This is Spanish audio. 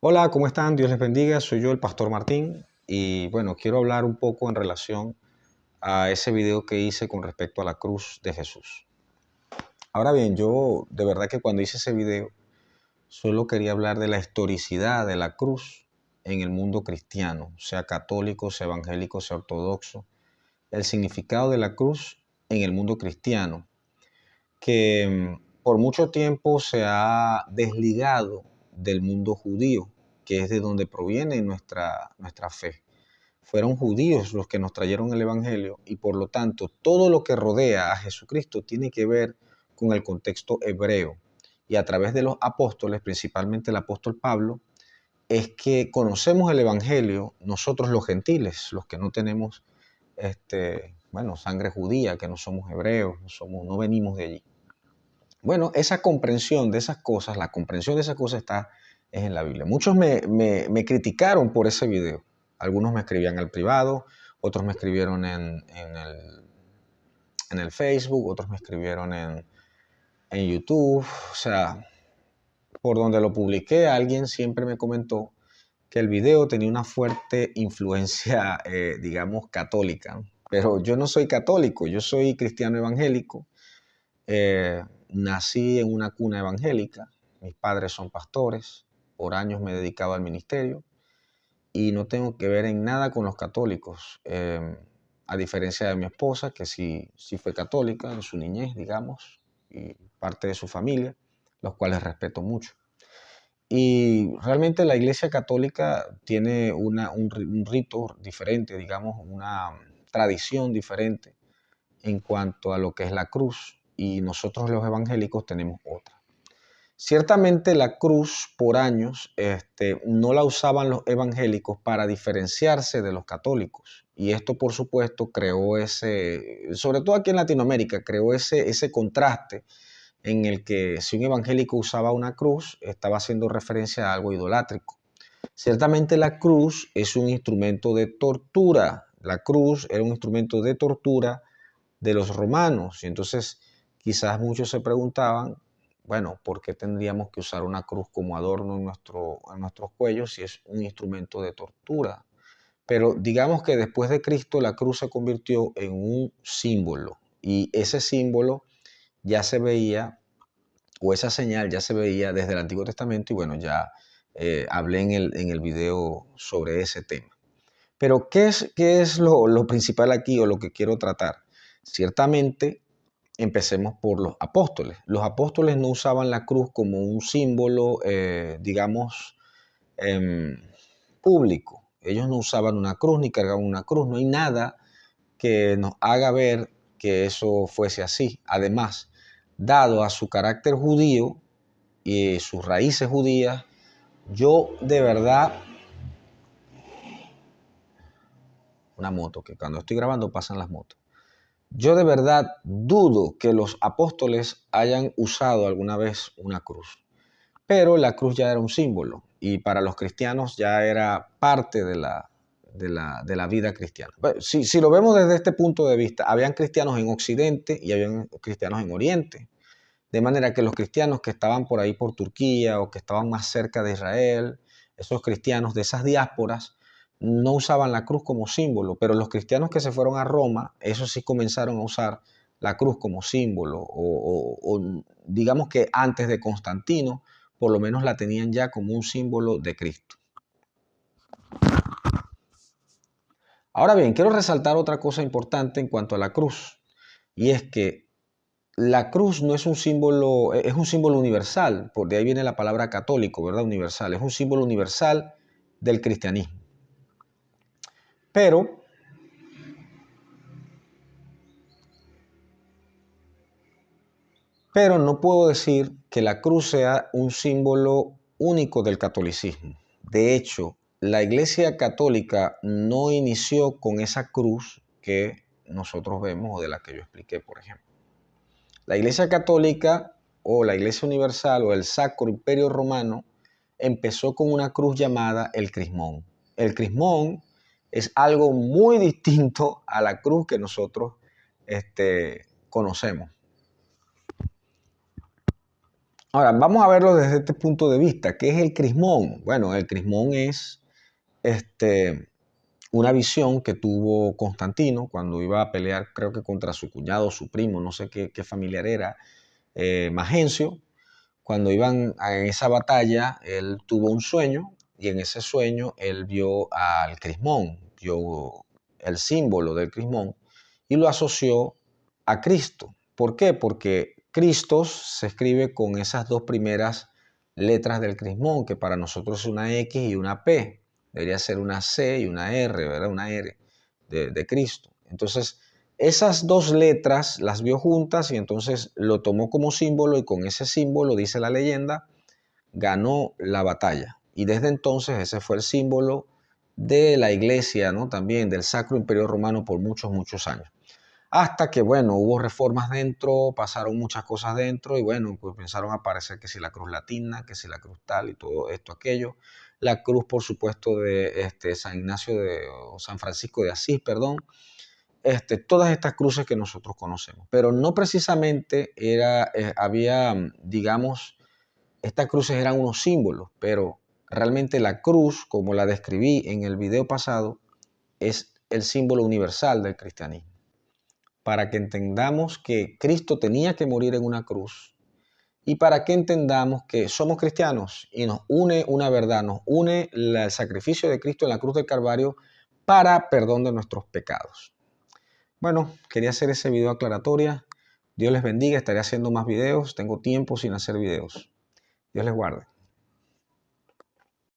Hola, ¿cómo están? Dios les bendiga. Soy yo, el Pastor Martín, y bueno, quiero hablar un poco en relación a ese video que hice con respecto a la cruz de Jesús. Ahora bien, yo de verdad que cuando hice ese video solo quería hablar de la historicidad de la cruz en el mundo cristiano, sea católico, sea evangélico, sea ortodoxo, el significado de la cruz en el mundo cristiano, que por mucho tiempo se ha desligado del mundo judío, que es de donde proviene nuestra fe. Fueron judíos los que nos trajeron el Evangelio y por lo tanto todo lo que rodea a Jesucristo tiene que ver con el contexto hebreo. Y a través de los apóstoles, principalmente el apóstol Pablo, es que conocemos el Evangelio nosotros los gentiles, los que no tenemos sangre judía, que no somos hebreos, no venimos de allí. Bueno, esa comprensión de esas cosas, la comprensión de esas cosas es en la Biblia. Muchos me criticaron por ese video. Algunos me escribían al privado, otros me escribieron en el Facebook, otros me escribieron en YouTube. O sea, por donde lo publiqué, alguien siempre me comentó que el video tenía una fuerte influencia, digamos, católica. Pero yo no soy católico, yo soy cristiano evangélico. Nací en una cuna evangélica, mis padres son pastores, por años me he dedicado al ministerio y no tengo que ver en nada con los católicos, a diferencia de mi esposa, que sí fue católica en su niñez, digamos, y parte de su familia, los cuales respeto mucho. Y realmente la Iglesia Católica tiene un rito diferente, digamos, una tradición diferente en cuanto a lo que es la cruz, y nosotros los evangélicos tenemos otra. Ciertamente la cruz por años no la usaban los evangélicos para diferenciarse de los católicos, y esto por supuesto creó sobre todo aquí en Latinoamérica, creó ese contraste en el que si un evangélico usaba una cruz, estaba haciendo referencia a algo idolátrico. Ciertamente la cruz es un instrumento de tortura. La cruz era un instrumento de tortura de los romanos. Y entonces quizás muchos se preguntaban, bueno, ¿por qué tendríamos que usar una cruz como adorno en nuestros cuellos si es un instrumento de tortura? Pero digamos que después de Cristo la cruz se convirtió en un símbolo, y ese símbolo ya se veía, o esa señal ya se veía desde el Antiguo Testamento, y bueno, ya hablé en el video sobre ese tema. Pero ¿qué es lo principal aquí, o lo que quiero tratar? Ciertamente, empecemos por los apóstoles. Los apóstoles no usaban la cruz como un símbolo, digamos, público. Ellos no usaban una cruz ni cargaban una cruz. No hay nada que nos haga ver que eso fuese así. Además, dado a su carácter judío y sus raíces judías, yo de verdad, una moto, que cuando estoy grabando pasan las motos. Yo de verdad dudo que los apóstoles hayan usado alguna vez una cruz, pero la cruz ya era un símbolo y para los cristianos ya era parte de la vida cristiana. Si lo vemos desde este punto de vista, habían cristianos en Occidente y habían cristianos en Oriente, de manera que los cristianos que estaban por ahí por Turquía o que estaban más cerca de Israel, esos cristianos de esas diásporas, no usaban la cruz como símbolo, pero los cristianos que se fueron a Roma, esos sí comenzaron a usar la cruz como símbolo, o digamos que antes de Constantino, por lo menos la tenían ya como un símbolo de Cristo. Ahora bien, quiero resaltar otra cosa importante en cuanto a la cruz, y es que la cruz no es un símbolo, es un símbolo universal, por de ahí viene la palabra católico, ¿verdad? Universal, es un símbolo universal del cristianismo. Pero no puedo decir que la cruz sea un símbolo único del catolicismo. De hecho, la Iglesia Católica no inició con esa cruz que nosotros vemos, o de la que yo expliqué, por ejemplo. La Iglesia Católica, o la Iglesia Universal, o el Sacro Imperio Romano empezó con una cruz llamada el crismón. El crismón es algo muy distinto a la cruz que nosotros conocemos. Ahora, vamos a verlo desde este punto de vista. ¿Qué es el crismón? Bueno, el crismón es una visión que tuvo Constantino cuando iba a pelear, creo que contra su cuñado, su primo, no sé qué familiar era, Magencio. Cuando iban en esa batalla, él tuvo un sueño y en ese sueño él vio al crismón, vio el símbolo del crismón y lo asoció a Cristo. ¿Por qué? Porque Cristos se escribe con esas dos primeras letras del crismón, que para nosotros es una X y una P. Debería ser una C y una R, ¿verdad? Una R de Cristo. Entonces, esas dos letras las vio juntas y entonces lo tomó como símbolo y con ese símbolo, dice la leyenda, ganó la batalla. Y desde entonces ese fue el símbolo de la iglesia, ¿no? También del Sacro Imperio Romano por muchos, muchos años. Hasta que, bueno, hubo reformas dentro, pasaron muchas cosas dentro y, bueno, pues pensaron a aparecer que si la cruz latina, que si la cruz tal y todo esto, aquello. La cruz, por supuesto, de San Ignacio o San Francisco de Asís, perdón. Todas estas cruces que nosotros conocemos. Pero no precisamente había, digamos, estas cruces eran unos símbolos, pero realmente la cruz, como la describí en el video pasado, es el símbolo universal del cristianismo. Para que entendamos que Cristo tenía que morir en una cruz y para que entendamos que somos cristianos y nos une una verdad, nos une el sacrificio de Cristo en la cruz del Calvario para perdón de nuestros pecados. Bueno, quería hacer ese video aclaratoria. Dios les bendiga, estaré haciendo más videos. Tengo tiempo sin hacer videos. Dios les guarde.